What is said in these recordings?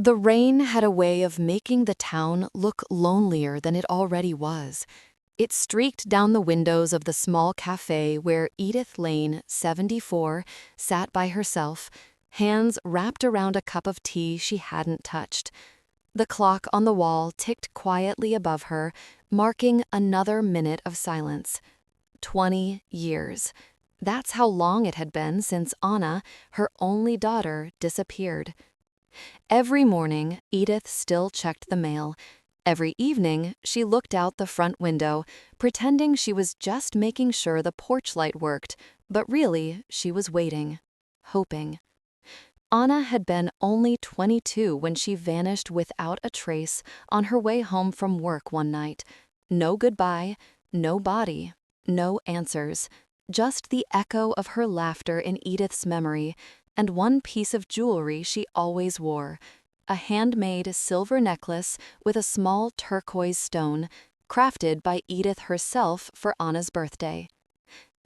The rain had a way of making the town look lonelier than it already was. It streaked down the windows of the small cafe where Edith Lane, 74, sat by herself, hands wrapped around a cup of tea she hadn't touched. The clock on the wall ticked quietly above her, marking another minute of silence. 20 years. That's how long it had been since Anna, her only daughter, disappeared. Every morning, Edith still checked the mail. Every evening, she looked out the front window, pretending she was just making sure the porch light worked, but really, she was waiting, hoping. Anna had been only 22 when she vanished without a trace on her way home from work one night. No goodbye, no body, no answers, just the echo of her laughter in Edith's memory, and one piece of jewelry she always wore, a handmade silver necklace with a small turquoise stone, crafted by Edith herself for Anna's birthday.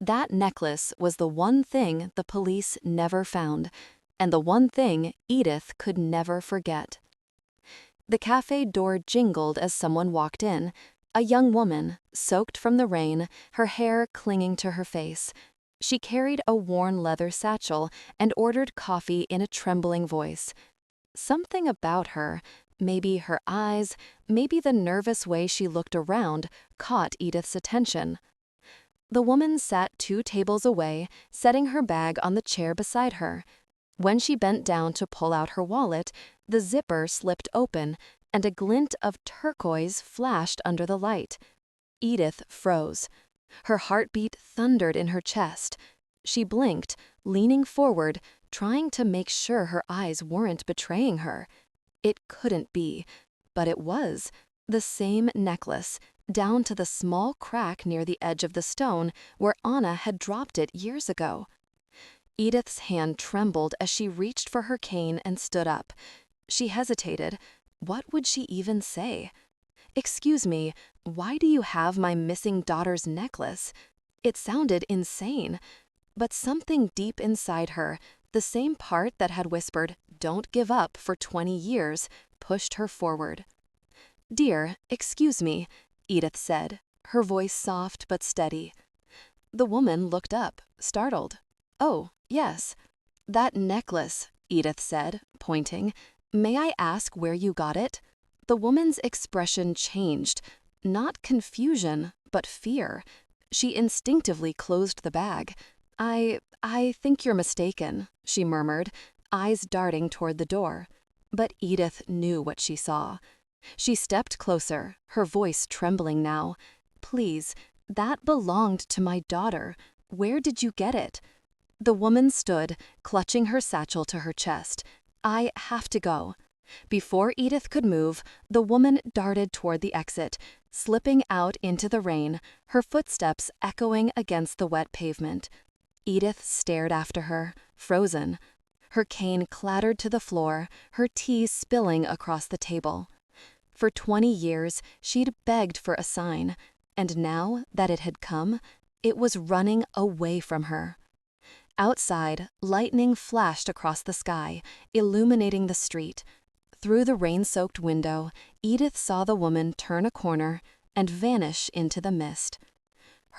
That necklace was the one thing the police never found, and the one thing Edith could never forget. The cafe door jingled as someone walked in, a young woman, soaked from the rain, her hair clinging to her face. She carried a worn leather satchel and ordered coffee in a trembling voice. Something about her, maybe her eyes, maybe the nervous way she looked around, caught Edith's attention. The woman sat 2 tables away, setting her bag on the chair beside her. When she bent down to pull out her wallet, the zipper slipped open, and a glint of turquoise flashed under the light. Edith froze. Her heartbeat thundered in her chest. She blinked, leaning forward, trying to make sure her eyes weren't betraying her. It couldn't be, but it was. The same necklace, down to the small crack near the edge of the stone where Anna had dropped it years ago. Edith's hand trembled as she reached for her cane and stood up. She hesitated. What would she even say? "Excuse me, why do you have my missing daughter's necklace?" It sounded insane. But something deep inside her, the same part that had whispered, "Don't give up," for 20 years, pushed her forward. "Dear, excuse me," Edith said, her voice soft but steady. The woman looked up, startled. "Oh, yes. That necklace," Edith said, pointing. "May I ask where you got it?" The woman's expression changed. Not confusion, but fear. She instinctively closed the bag. I think you're mistaken," she murmured, eyes darting toward the door. But Edith knew what she saw. She stepped closer, her voice trembling now. "Please, that belonged to my daughter. Where did you get it?" The woman stood, clutching her satchel to her chest. "I have to go." Before Edith could move, the woman darted toward the exit, slipping out into the rain, her footsteps echoing against the wet pavement. Edith stared after her, frozen. Her cane clattered to the floor, her tea spilling across the table. For 20 years, she'd begged for a sign, and now that it had come, it was running away from her. Outside, lightning flashed across the sky, illuminating the street. Through the rain-soaked window, Edith saw the woman turn a corner and vanish into the mist.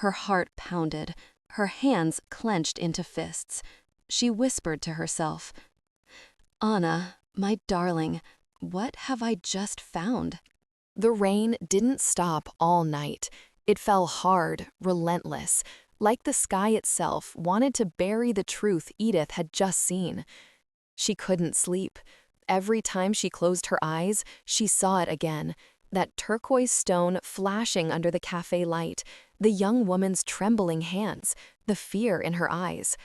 Her heart pounded, her hands clenched into fists. She whispered to herself, "Anna, my darling, what have I just found?" The rain didn't stop all night. It fell hard, relentless, like the sky itself wanted to bury the truth Edith had just seen. She couldn't sleep. Every time she closed her eyes, she saw it again, that turquoise stone flashing under the cafe light, the young woman's trembling hands, the fear in her eyes.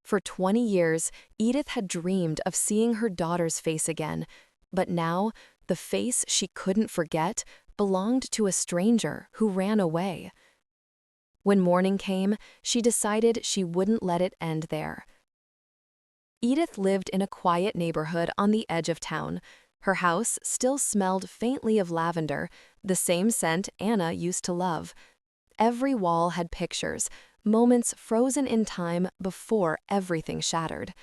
For 20 years, Edith had dreamed of seeing her daughter's face again, but now, the face she couldn't forget belonged to a stranger who ran away. When morning came, she decided she wouldn't let it end there. Edith lived in a quiet neighborhood on the edge of town. Her house still smelled faintly of lavender, the same scent Anna used to love. Every wall had pictures, moments frozen in time before everything shattered.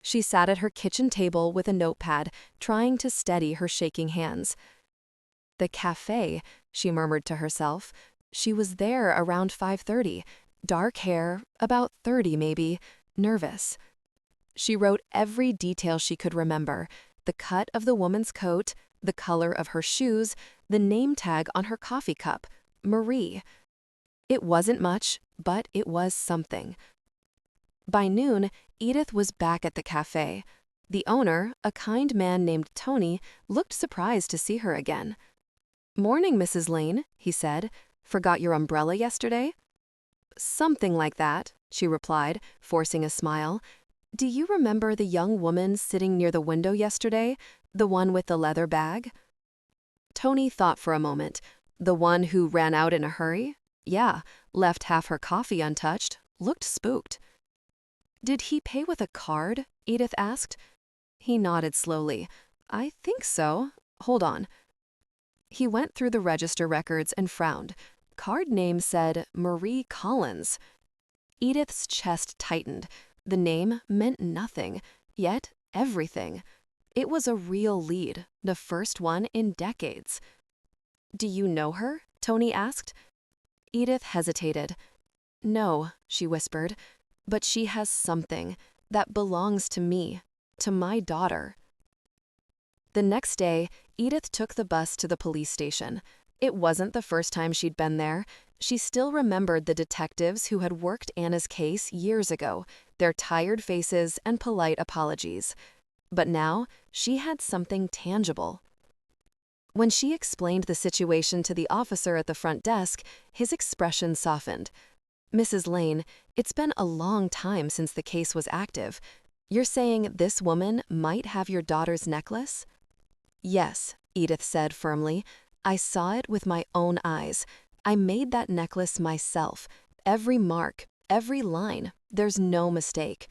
She sat at her kitchen table with a notepad, trying to steady her shaking hands. The cafe, she murmured to herself. She was there around 5:30. Dark hair, about 30 maybe, nervous. She wrote every detail she could remember: the cut of the woman's coat, the color of her shoes, the name tag on her coffee cup, Marie. It wasn't much, but it was something. By noon, Edith was back at the cafe. The owner, a kind man named Tony, looked surprised to see her again. "Morning, Mrs. Lane," he said. "Forgot your umbrella yesterday?" "Something like that," she replied, forcing a smile. "Do you remember the young woman sitting near the window yesterday, the one with the leather bag?" Tony thought for a moment. The one who ran out in a hurry? Yeah, left half her coffee untouched, looked spooked. "Did he pay with a card?" Edith asked. He nodded slowly. "I think so. Hold on." He went through the register records and frowned. Card name said Marie Collins. Edith's chest tightened. The name meant nothing, yet everything. It was a real lead, the first one in decades. "Do you know her?" Tony asked. Edith hesitated. "No," she whispered, "but she has something that belongs to me, to my daughter." The next day, Edith took the bus to the police station. It wasn't the first time she'd been there. She still remembered the detectives who had worked Anna's case years ago, their tired faces and polite apologies. But now, she had something tangible. When she explained the situation to the officer at the front desk, his expression softened. "Mrs. Lane, it's been a long time since the case was active. You're saying this woman might have your daughter's necklace?" "Yes," Edith said firmly. "I saw it with my own eyes. I made that necklace myself. Every mark, every line, there's no mistake."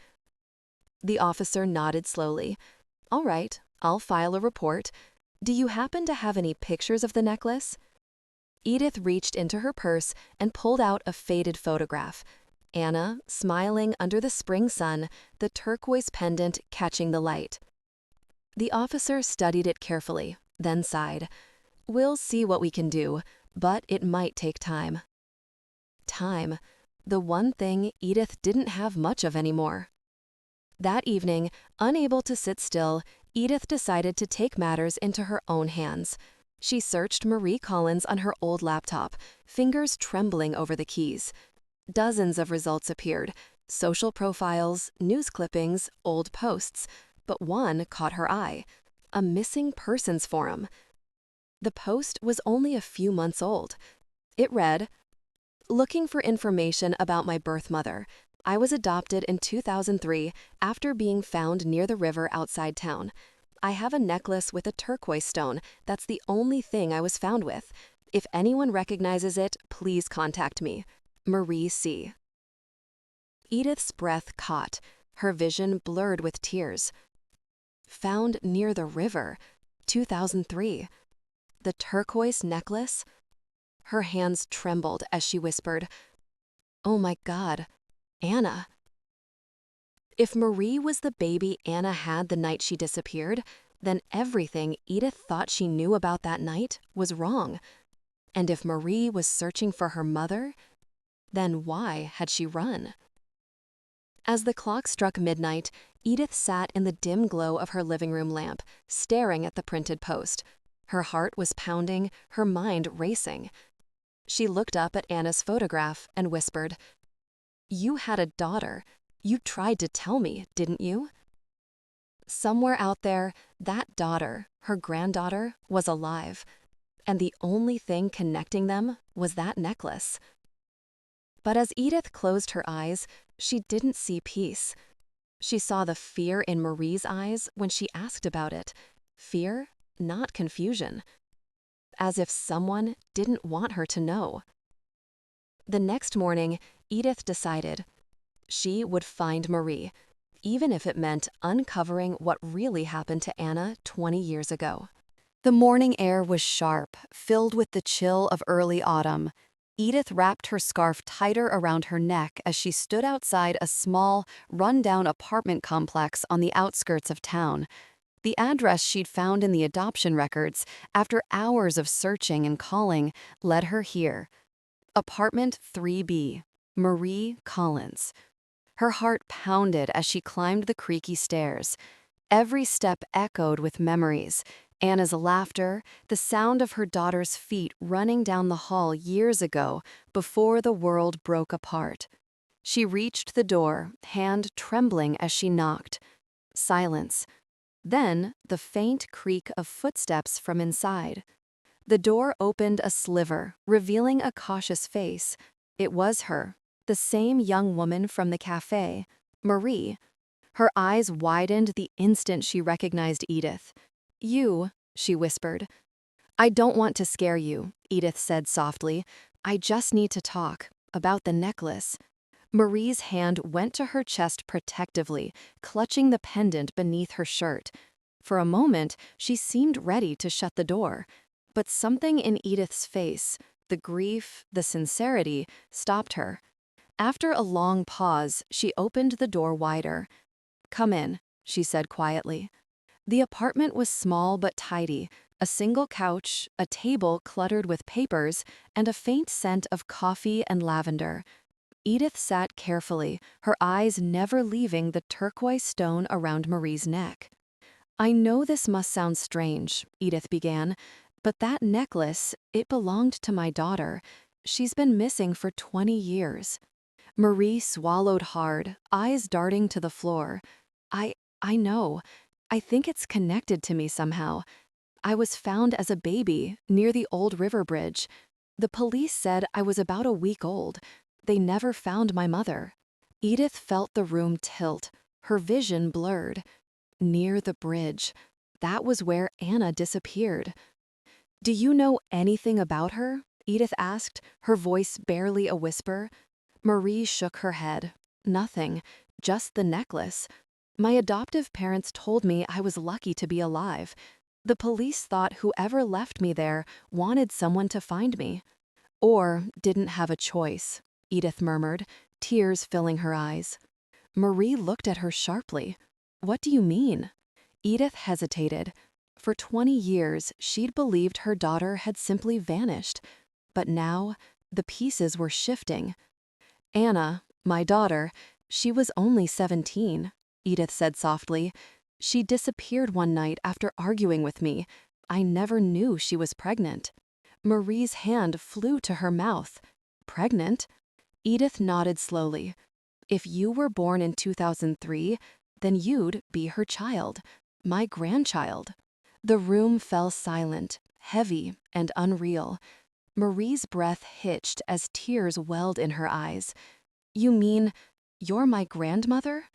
The officer nodded slowly. "All right, I'll file a report. Do you happen to have any pictures of the necklace?" Edith reached into her purse and pulled out a faded photograph. Anna, smiling under the spring sun, the turquoise pendant catching the light. The officer studied it carefully, then sighed. "We'll see what we can do, but it might take time." Time, the one thing Edith didn't have much of anymore. That evening, unable to sit still, Edith decided to take matters into her own hands. She searched Marie Collins on her old laptop, fingers trembling over the keys. Dozens of results appeared: social profiles, news clippings, old posts. But one caught her eye: a missing persons forum. The post was only a few months old. It read, "Looking for information about my birth mother. I was adopted in 2003 after being found near the river outside town. I have a necklace with a turquoise stone. That's the only thing I was found with. If anyone recognizes it, please contact me. Marie C." Edith's breath caught, her vision blurred with tears. Found near the river, 2003. The turquoise necklace? Her hands trembled as she whispered, "Oh my God, Anna." If Marie was the baby Anna had the night she disappeared, then everything Edith thought she knew about that night was wrong. And if Marie was searching for her mother, then why had she run? As the clock struck midnight, Edith sat in the dim glow of her living room lamp, staring at the printed post. Her heart was pounding, her mind racing. She looked up at Anna's photograph and whispered, "You had a daughter. You tried to tell me, didn't you?" Somewhere out there, that daughter, her granddaughter, was alive. And the only thing connecting them was that necklace. But as Edith closed her eyes, she didn't see peace. She saw the fear in Marie's eyes when she asked about it. Fear, not confusion. As if someone didn't want her to know. The next morning, Edith decided she would find Marie, even if it meant uncovering what really happened to Anna 20 years ago. The morning air was sharp, filled with the chill of early autumn. Edith wrapped her scarf tighter around her neck as she stood outside a small, run-down apartment complex on the outskirts of town. The address she'd found in the adoption records, after hours of searching and calling, led her here. Apartment 3B, Marie Collins. Her heart pounded as she climbed the creaky stairs. Every step echoed with memories. Anna's laughter, the sound of her daughter's feet running down the hall years ago, before the world broke apart. She reached the door, hand trembling as she knocked. Silence. Then, the faint creak of footsteps from inside. The door opened a sliver, revealing a cautious face. It was her, the same young woman from the cafe, Marie. Her eyes widened the instant she recognized Edith. "You," she whispered. "I don't want to scare you," Edith said softly. "I just need to talk about the necklace." Marie's hand went to her chest protectively, clutching the pendant beneath her shirt. For a moment, she seemed ready to shut the door. But something in Edith's face, the grief, the sincerity, stopped her. After a long pause, she opened the door wider. "Come in," she said quietly. The apartment was small but tidy, a single couch, a table cluttered with papers, and a faint scent of coffee and lavender. Edith sat carefully, her eyes never leaving the turquoise stone around Marie's neck. "I know this must sound strange," Edith began, "but that necklace, it belonged to my daughter. She's been missing for 20 years. Marie swallowed hard, eyes darting to the floor. I know. I think it's connected to me somehow. I was found as a baby, near the old river bridge. The police said I was about a week old. They never found my mother." Edith felt the room tilt, her vision blurred. Near the bridge. That was where Anna disappeared. "Do you know anything about her?" Edith asked, her voice barely a whisper. Marie shook her head. "Nothing. Just the necklace. My adoptive parents told me I was lucky to be alive. The police thought whoever left me there wanted someone to find me. Or didn't have a choice," Edith murmured, tears filling her eyes. Marie looked at her sharply. "What do you mean?" Edith hesitated. For 20 years, she'd believed her daughter had simply vanished. But now, the pieces were shifting. "Anna, my daughter, she was only 17, Edith said softly. "She disappeared one night after arguing with me. I never knew she was pregnant." Marie's hand flew to her mouth. "Pregnant?" Edith nodded slowly. "If you were born in 2003, then you'd be her child, my grandchild." The room fell silent, heavy and unreal. Marie's breath hitched as tears welled in her eyes. "You mean you're my grandmother?"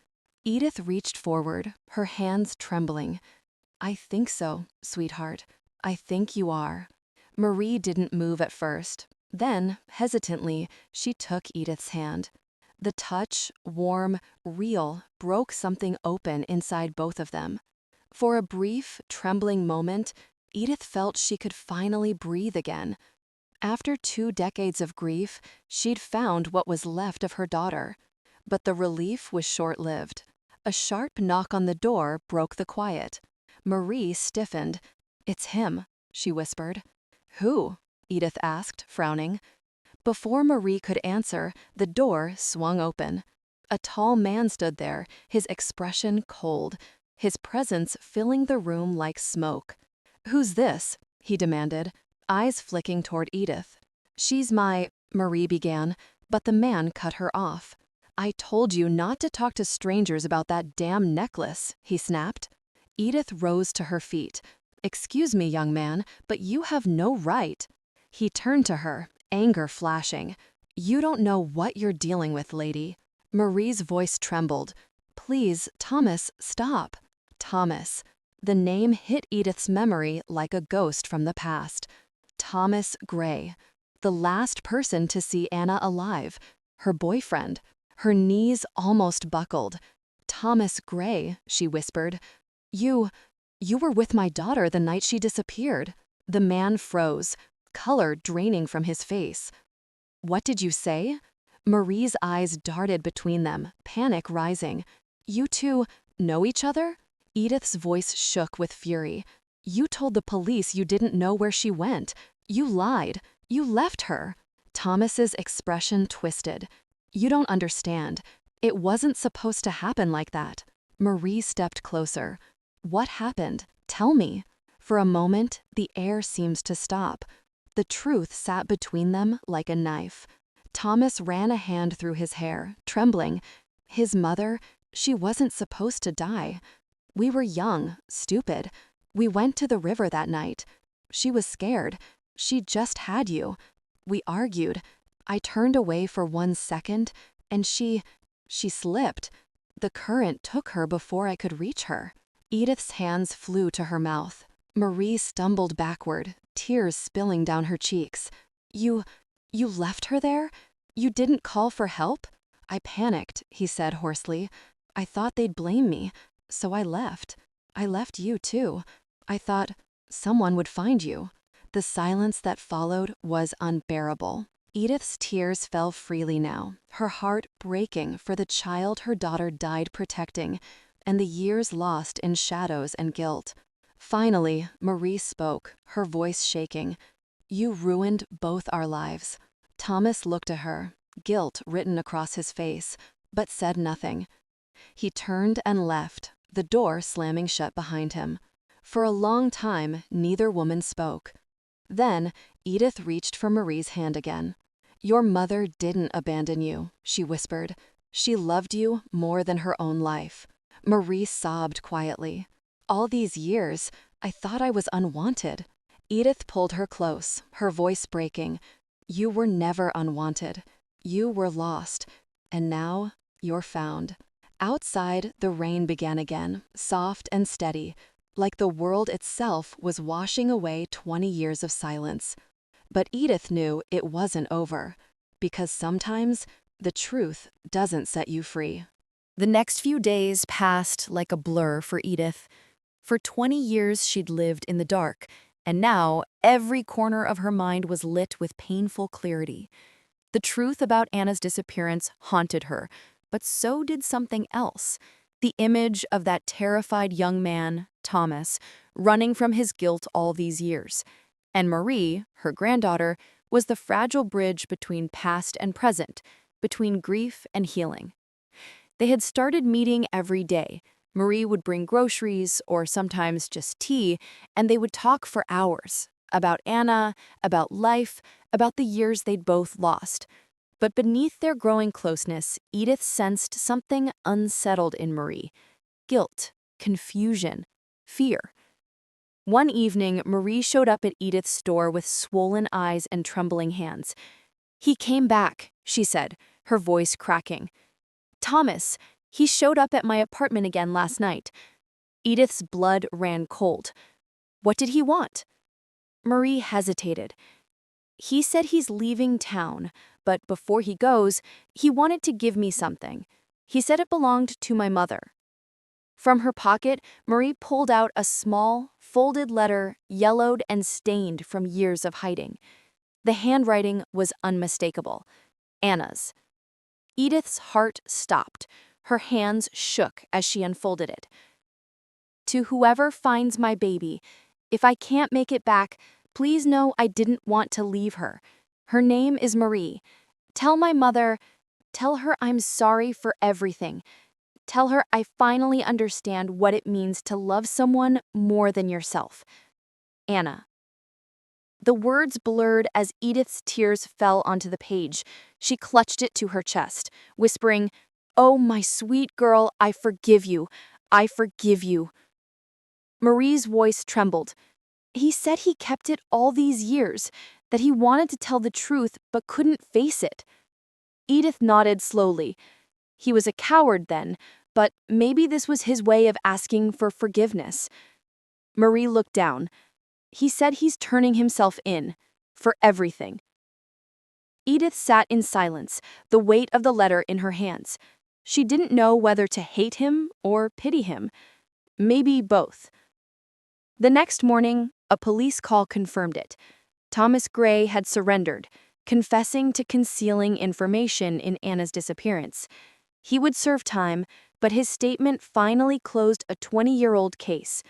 Edith reached forward, her hands trembling. "I think so, sweetheart. I think you are." Marie didn't move at first. Then, hesitantly, she took Edith's hand. The touch, warm, real, broke something open inside both of them. For a brief, trembling moment, Edith felt she could finally breathe again. After 2 decades of grief, she'd found what was left of her daughter. But the relief was short-lived. A sharp knock on the door broke the quiet. Marie stiffened. "It's him," she whispered. "Who?" Edith asked, frowning. Before Marie could answer, the door swung open. A tall man stood there, his expression cold, his presence filling the room like smoke. "Who's this?" he demanded, eyes flicking toward Edith. "She's my—" Marie began, but the man cut her off. "I told you not to talk to strangers about that damn necklace," he snapped. Edith rose to her feet. "Excuse me, young man, but you have no right." He turned to her, anger flashing. "You don't know what you're dealing with, lady." Marie's voice trembled. "Please, Thomas, stop." Thomas. The name hit Edith's memory like a ghost from the past. Thomas Gray. The last person to see Anna alive. Her boyfriend. Her knees almost buckled. "Thomas Gray," she whispered. You were with my daughter the night she disappeared." The man froze, color draining from his face. What did you say? Marie's eyes darted between them, panic rising. You two know each other? Edith's voice shook with fury. You told the police you didn't know where she went. You lied. You left her. Thomas's expression twisted. You don't understand. It wasn't supposed to happen like that. Marie stepped closer. What happened? Tell me. For a moment, the air seemed to stop. The truth sat between them like a knife. Thomas ran a hand through his hair, trembling. His mother, she wasn't supposed to die. We were young, stupid. We went to the river that night. She was scared. She just had you. We argued. I turned away for 1 second, and she slipped. The current took her before I could reach her. Edith's hands flew to her mouth. Marie stumbled backward, tears spilling down her cheeks. You left her there? You didn't call for help? I panicked, he said hoarsely. I thought they'd blame me, so I left. I left you too. I thought someone would find you. The silence that followed was unbearable. Edith's tears fell freely now, her heart breaking for the child her daughter died protecting, and the years lost in shadows and guilt. Finally, Marie spoke, her voice shaking. You ruined both our lives. Thomas looked at her, guilt written across his face, but said nothing. He turned and left, the door slamming shut behind him. For a long time, neither woman spoke. Then, Edith reached for Marie's hand again. Your mother didn't abandon you, she whispered. She loved you more than her own life. Marie sobbed quietly. All these years, I thought I was unwanted. Edith pulled her close, her voice breaking. You were never unwanted. You were lost. And now, you're found. Outside, the rain began again, soft and steady, like the world itself was washing away 20 years of silence. But Edith knew it wasn't over, because sometimes the truth doesn't set you free. The next few days passed like a blur for Edith. For 20 years she'd lived in the dark, and now every corner of her mind was lit with painful clarity. The truth about Anna's disappearance haunted her, but so did something else. The image of that terrified young man, Thomas, running from his guilt all these years. And Marie, her granddaughter, was the fragile bridge between past and present, between grief and healing. They had started meeting every day. Marie would bring groceries, or sometimes just tea, and they would talk for hours. About Anna, about life, about the years they'd both lost. But beneath their growing closeness, Edith sensed something unsettled in Marie. Guilt, confusion, fear. One evening, Marie showed up at Edith's door with swollen eyes and trembling hands. He came back, she said, her voice cracking. Thomas, he showed up at my apartment again last night. Edith's blood ran cold. What did he want? Marie hesitated. He said he's leaving town, but before he goes, he wanted to give me something. He said it belonged to my mother. From her pocket, Marie pulled out a small, folded letter, yellowed and stained from years of hiding. The handwriting was unmistakable. Anna's. Edith's heart stopped. Her hands shook as she unfolded it. To whoever finds my baby, if I can't make it back, please know I didn't want to leave her. Her name is Marie. Tell my mother, tell her I'm sorry for everything. Tell her I finally understand what it means to love someone more than yourself. Anna. The words blurred as Edith's tears fell onto the page. She clutched it to her chest, whispering, "Oh, my sweet girl, I forgive you. I forgive you." Marie's voice trembled. He said he kept it all these years, that he wanted to tell the truth but couldn't face it. Edith nodded slowly. He was a coward then, but maybe this was his way of asking for forgiveness. Marie looked down. He said he's turning himself in, for everything. Edith sat in silence, the weight of the letter in her hands. She didn't know whether to hate him or pity him. Maybe both. The next morning, a police call confirmed it. Thomas Gray had surrendered. confessing to concealing information in Anna's disappearance. He would serve time, but his statement finally closed a 20-year-old case.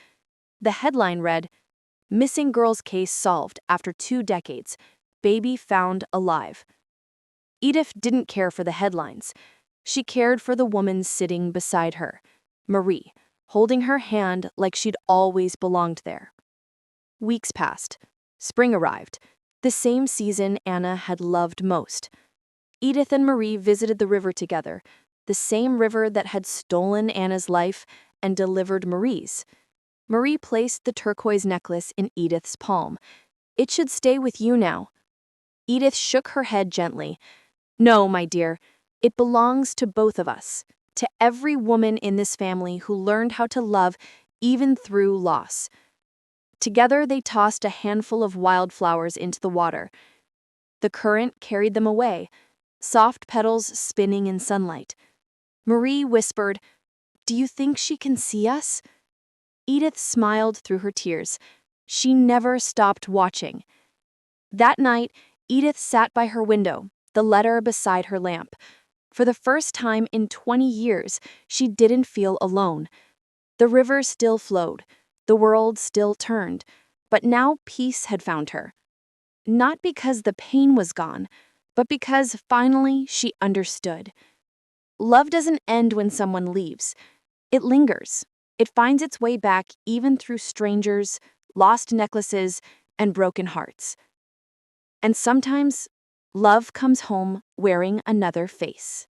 The headline read, "Missing Girls Case Solved After 2 Decades. Baby Found Alive." Edith didn't care for the headlines. She cared for the woman sitting beside her, Marie, holding her hand like she'd always belonged there. Weeks passed. Spring arrived, the same season Anna had loved most. Edith and Marie visited the river together, the same river that had stolen Anna's life and delivered Marie's. Marie placed the turquoise necklace in Edith's palm. "It should stay with you now." Edith shook her head gently. "No, my dear, it belongs to both of us, to every woman in this family who learned how to love even through loss." Together they tossed a handful of wildflowers into the water. The current carried them away, soft petals spinning in sunlight. Marie whispered, "Do you think she can see us?" Edith smiled through her tears. She never stopped watching. That night, Edith sat by her window, the letter beside her lamp. For the first time in 20 years, she didn't feel alone. The river still flowed, the world still turned, but now peace had found her. Not because the pain was gone, but because finally she understood. Love doesn't end when someone leaves. It lingers. It finds its way back even through strangers, lost necklaces, and broken hearts. And sometimes, love comes home wearing another face.